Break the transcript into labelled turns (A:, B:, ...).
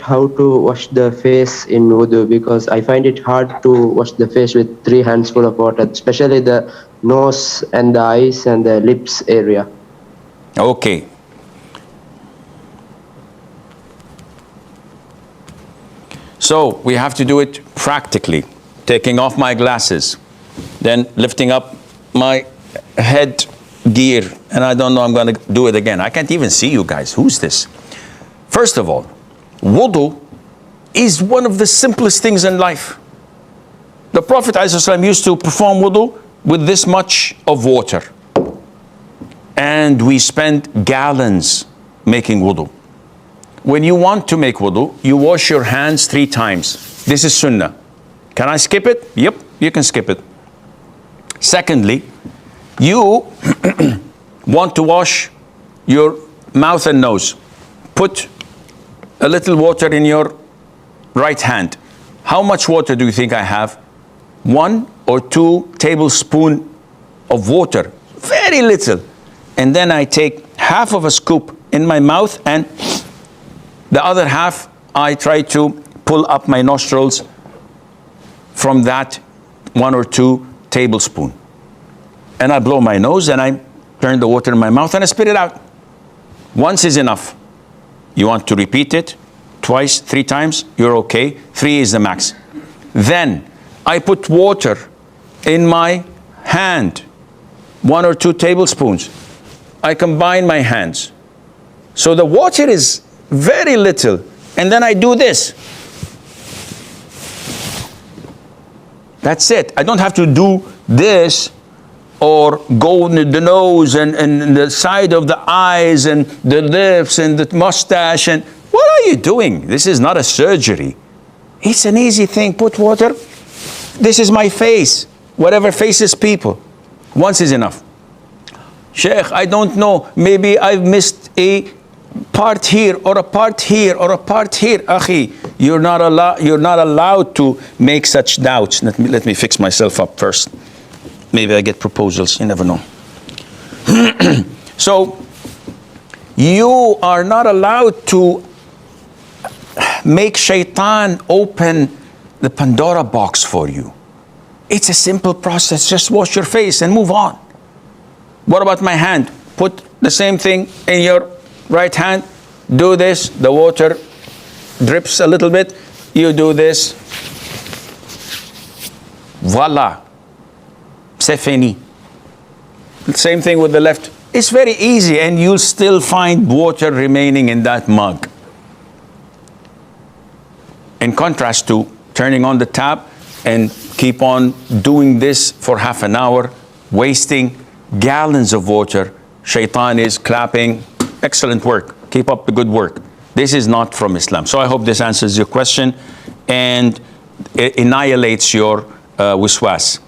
A: How to wash the face in wudu, because I find it hard to wash the face with 3 hands full of water, especially the nose and the eyes and the lips area.
B: Okay. So we have to do it practically. Taking off my glasses, then lifting up my head gear, and I don't know, I'm going to do it again. I can't even see you guys. Who's this? First of all, wudu is one of the simplest things in life. The Prophet ﷺ used to perform wudu with this much of water. And we spend gallons making wudu. When you want to make wudu, you wash your hands 3 times. This is sunnah. Can I skip it? Yep, you can skip it. Secondly, you want to wash your mouth and nose. Put a little water in your right hand. How much water do you think I have? 1 or 2 tablespoons of water. Very little. And then I take half of a scoop in my mouth, and the other half I try to pull up my nostrils from that 1 or 2 tablespoons. And I blow my nose and I turn the water in my mouth and I spit it out. Once is enough. You want to repeat it twice, 3 times, you're okay. 3 is the max. Then I put water in my hand, 1 or 2 tablespoons. I combine my hands. So the water is very little. And then I do this. That's it. I don't have to do this or go in the nose and the side of the eyes and the lips and the mustache. And what are you doing? This is not a surgery. It's an easy thing. Put water. This is my face. Whatever faces people. Once is enough. Sheikh, I don't know. Maybe I've missed a part here or a part here or a part here. Akhi, you're not allowed to make such doubts. Let me fix myself up first. Maybe I get proposals. You never know. So you are not allowed to make shaitan open the Pandora box for you. It's a simple process. Just wash your face and move on. What about my hand? Put the same thing in your right hand. Do this. The water drips a little bit. You do this. Voila. C'est fini. Same thing with the left. It's very easy, and you'll still find water remaining in that mug. In contrast to turning on the tap and keep on doing this for half an hour, wasting gallons of water. Shaitan is clapping. Excellent work. Keep up the good work. This is not from Islam. So I hope this answers your question and it annihilates your wiswas.